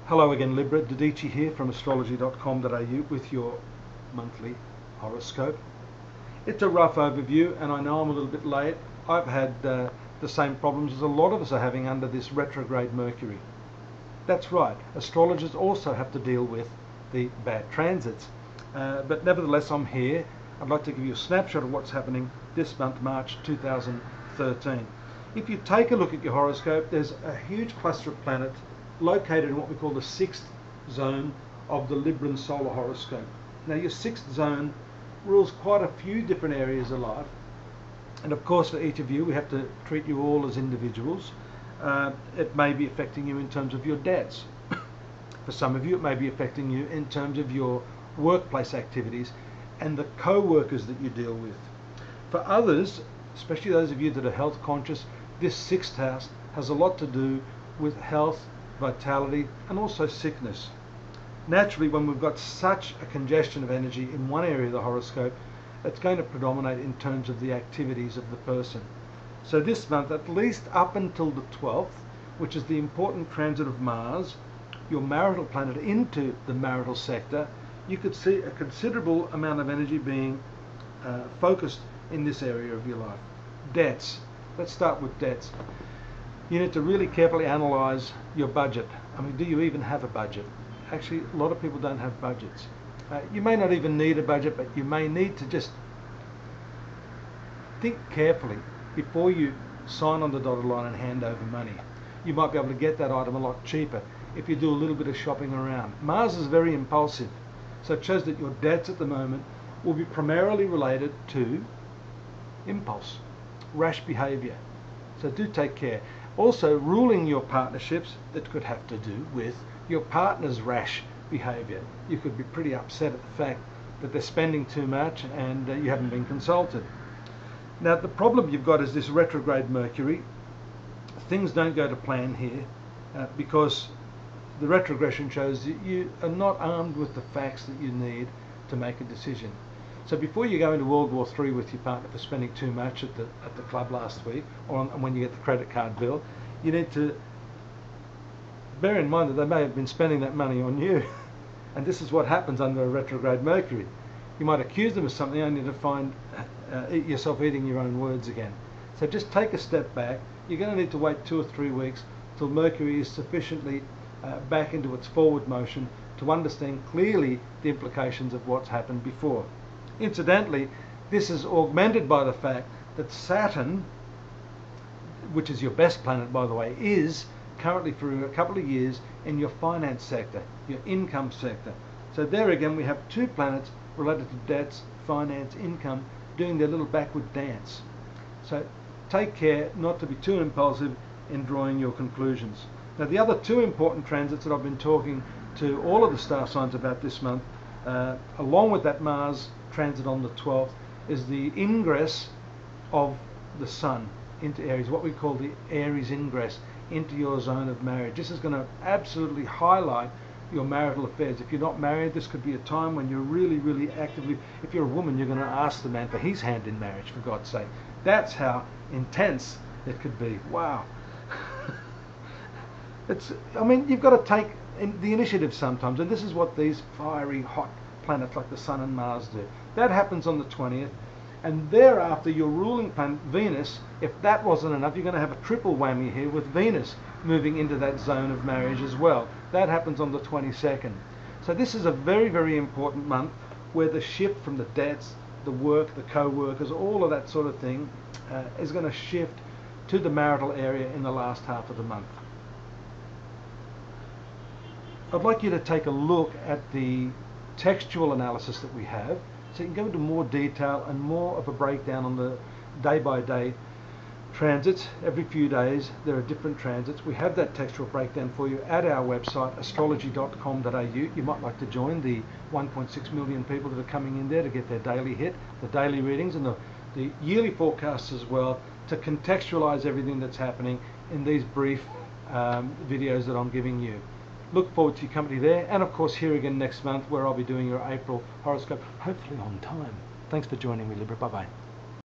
Hello again, Libra. Dadhichi here from astrology.com.au with your monthly horoscope. It's a rough overview, and I know I'm a little bit late. I've had the same problems as a lot of us are having under this retrograde Mercury. That's right, astrologers also have to deal with the bad transits. But nevertheless, I'm here. I'd like to give you a snapshot of what's happening this month, March 2013. If you take a look at your horoscope, there's a huge cluster of planets located in what we call the sixth zone of the Libran solar horoscope. Now, your sixth zone rules quite a few different areas of life, and of course for each of you we have to treat you all as individuals. It may be affecting you in terms of your debts. For some of you it may be affecting you in terms of your workplace activities and the co-workers that you deal with. For others, especially those of you that are health conscious, this sixth house has a lot to do with health, vitality, and also sickness. Naturally, when we've got such a congestion of energy in one area of the horoscope, it's going to predominate in terms of the activities of the person. So this month, at least up until the 12th, which is the important transit of Mars, your marital planet, into the marital sector, you could see a considerable amount of energy being focused in this area of your life. Debts. Let's start with debts. You need to really carefully analyze your budget. I mean, do you even have a budget? Actually, a lot of people don't have budgets. You may not even need a budget, but you may need to just think carefully before you sign on the dotted line and hand over money. You might be able to get that item a lot cheaper if you do a little bit of shopping around. Mars is very impulsive, so it shows that your debts at the moment will be primarily related to impulse, rash behavior. So do take care. Also, ruling your partnerships, that could have to do with your partner's rash behavior. You could be pretty upset at the fact that they're spending too much and you haven't been consulted. Now, the problem you've got is this retrograde Mercury. Things don't go to plan here because the retrogression shows that you are not armed with the facts that you need to make a decision. So before you go into World War III with your partner for spending too much at the club last week, or when you get the credit card bill, you need to bear in mind that they may have been spending that money on you. And this is what happens under a retrograde Mercury. You might accuse them of something only to find yourself eating your own words again. So just take a step back. You're going to need to wait 2 or 3 weeks till Mercury is sufficiently back into its forward motion to understand clearly the implications of what's happened before. Incidentally, this is augmented by the fact that Saturn, which is your best planet by the way, is currently for a couple of years in your finance sector, your income sector. So there again we have two planets related to debts, finance, income, doing their little backward dance. So take care not to be too impulsive in drawing your conclusions. Now, the other two important transits that I've been talking to all of the star signs about this month, along with that Mars transit on the 12th, is the ingress of the Sun into Aries, what we call the Aries ingress into your zone of marriage. This is going to absolutely highlight your marital affairs. If you're not married, this could be a time when you're really actively, if you're a woman, you're going to ask the man for his hand in marriage, for God's sake. That's how intense it could be. Wow. I mean, you've got to take the initiative sometimes, and this is what these fiery, hot planets like the Sun and Mars do. That happens on the 20th, and thereafter your ruling planet, Venus, if that wasn't enough, you're going to have a triple whammy here with Venus moving into that zone of marriage as well. That happens on the 22nd. So this is a very important month where the shift from the debts, the work, the co-workers, all of that sort of thing is going to shift to the marital area in the last half of the month. I'd like you to take a look at the textual analysis that we have, so you can go into more detail and more of a breakdown on the day-by-day transits. Every few days there are different transits. We have that textual breakdown for you at our website, astrology.com.au. You might like to join the 1.6 million people that are coming in there to get their daily hit, the daily readings and the yearly forecasts as well, to contextualize everything that's happening in these brief videos that I'm giving you. Look forward to your company there, and of course here again next month where I'll be doing your April horoscope, hopefully on time. Thanks for joining me, Libra. Bye bye.